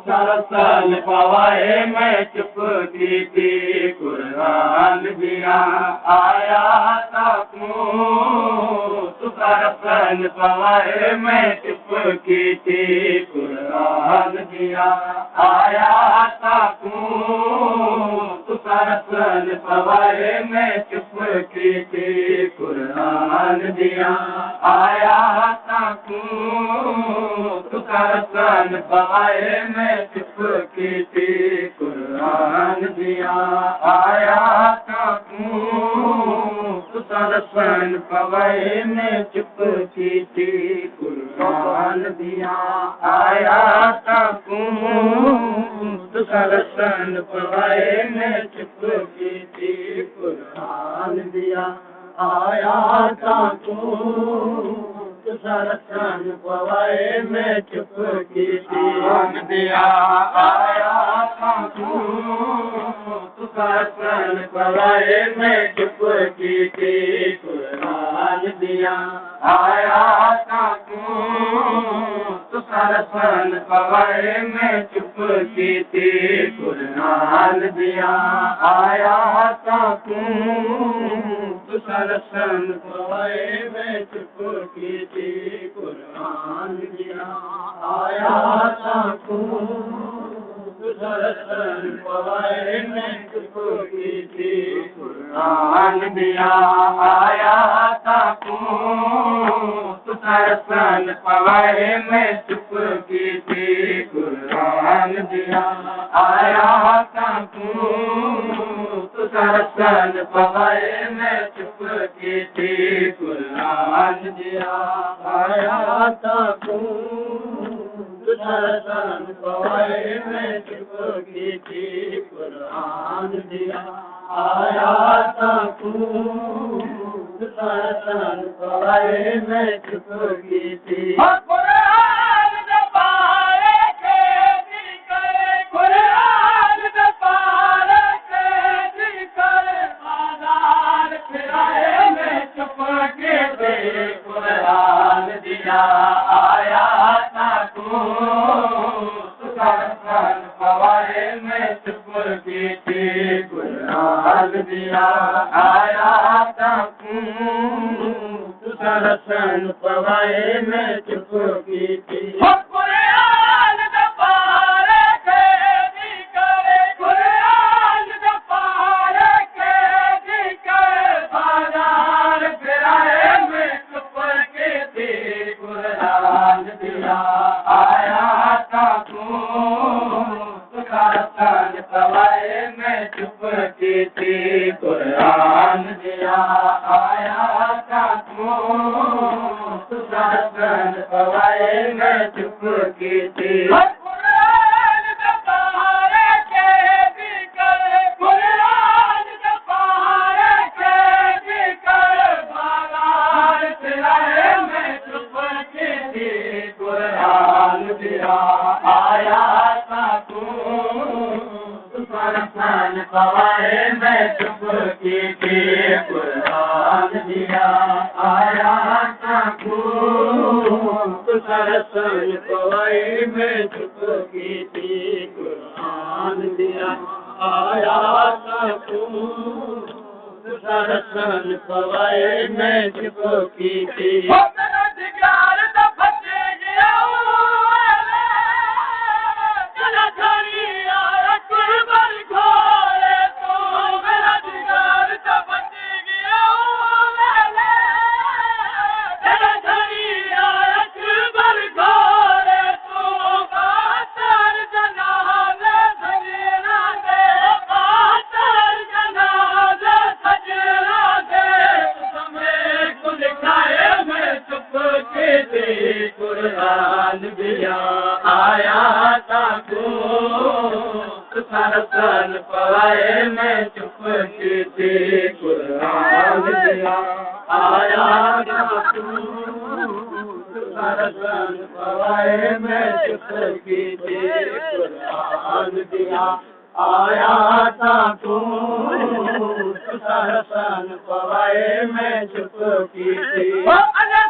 सरसन पवाए मैं चुप की थी कुरान दिया आया ताकू सरसन पवाए मैं चुप की थी कुरान दिया आया ताकू सरसन पवाए मैं चुप की थी कुरान दिया आया ताकू सरसन पवाए मैं चुप की थी कुरान दिया आया ताकू सरसन पवाए मैं चुप की थी कुरान दिया आया ताकू सरसन पवाए मैं चुप की थी कुरान दिया आया ताकू सरसन पवाए मैं चुप की थी दिया आया ताकू सरसन पवाए मैं चुप की थी कुरान दिया आया ताकू सरसन पवाए मैं चुप की थी कुरान दिया आया ताकू सरसन पवाए मैं चुप की थी कुरान दिया आया ताकू सरसन पवाए मैं चुप की थी कुरान दिया आया ताकू सरसन पवाए मैं चुप की थी कुरान दिया आया ताकू सरसन पवाए मैं चुप की थी कुरान दिया आया ताकू सरसन पवाए मैं चुप की थी कुरान दिया आया ताकू सरसन पवाए मैं चुप की थी कुरान दिया आया ताकू सरसन पवाए मैं चुप की थी कुरान दिया आया ताकू सरसन पवाए मैं चुप की थी आया ताकू सरसन पवाए मैं चुप की थी कुरान दिया आया ताकू सरसन पवाए मैं चुप की थी आया ताकू सरसन पवाए मैं चुप की थी कुरान दिया आया ताकू सरसन पवाए मैं चुप की थी कुरान दिया आया ताकू सरसन पवाए मैं चुप की थी कुरान दिया आया ताकू सरसन पवाए मैं चुप की थी कुरान दिया आया ताकू सरसन पवाए मैं चुप की थी कुरान दिया आया ताकू सरसन पवाए मैं चुप की थी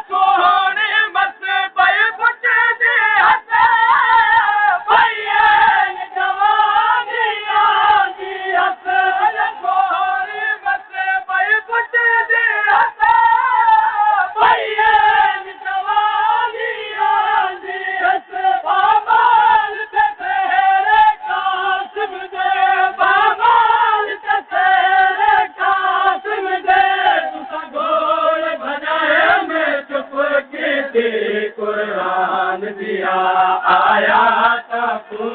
सोने मत पे पुट दे दिया आया तू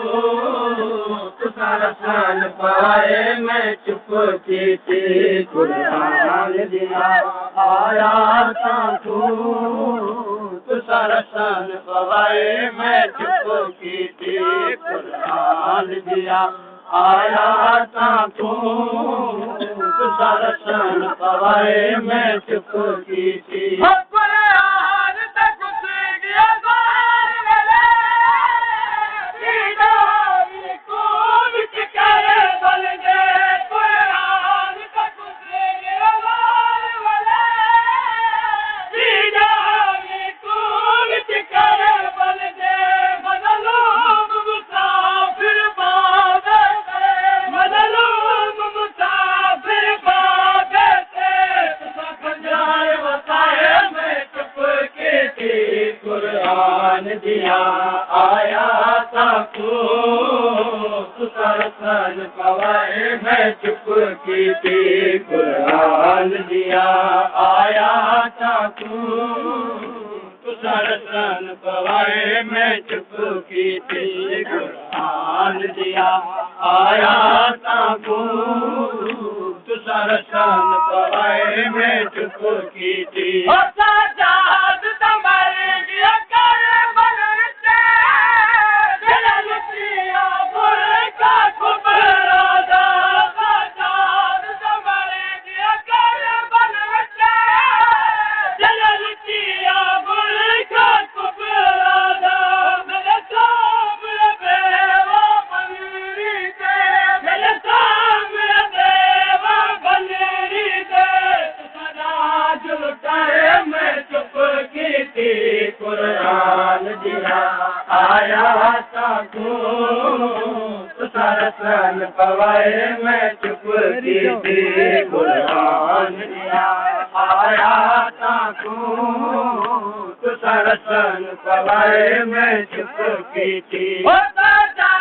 सरसन पवाए मैं चुप की थी कुरान दिया आया तू सरसन पवाए मैं चुप की थी कुरान दिया आया तू सरसन पवाए मैं चुप की थी दिया आया तू सरसन पवाए मैं चुप की थी कुरान दिया आया तू सरसन पवाए मैं चुप की थी कुरान दिया आया तू सरसन पवाए मैं चुप की थी कुरान दिया आया तू सरसन पवाए मैं चुप की थी कुरान दिया आया तू सरसन पवाए मैं चुप की थी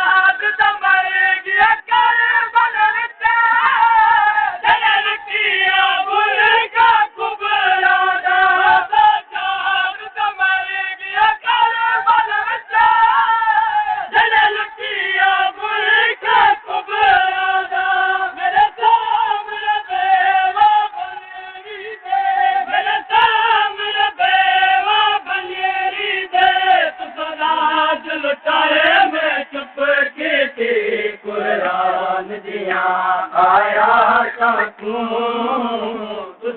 कुरान दिया आया तू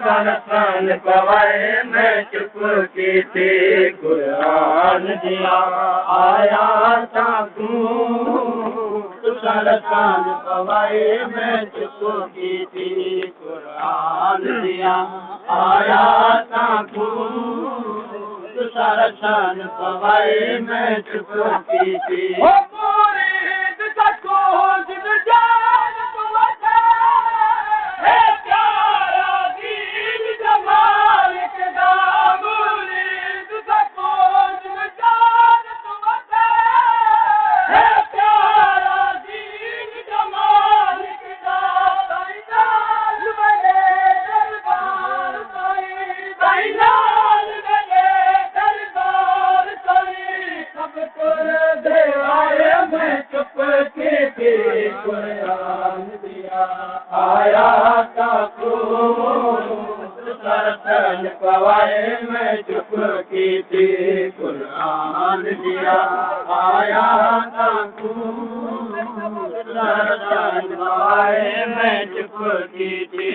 सरसन पवाए मैं चुप की थी कुरान दिया आया तू सरसन पवाए मैं चुप की थी कुरान दिया आया तू सरसन पवाए मैं चुप की थी कुरान दिया आया तू सरसन पवाए मैं चुप की थी कुरान दिया आया तू सरसन पवाए मैं चुप की थी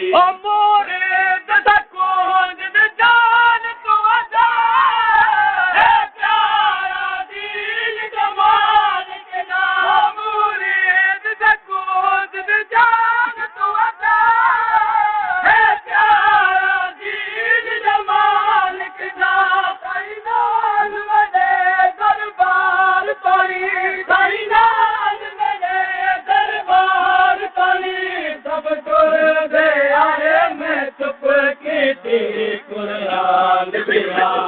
कुरान दिया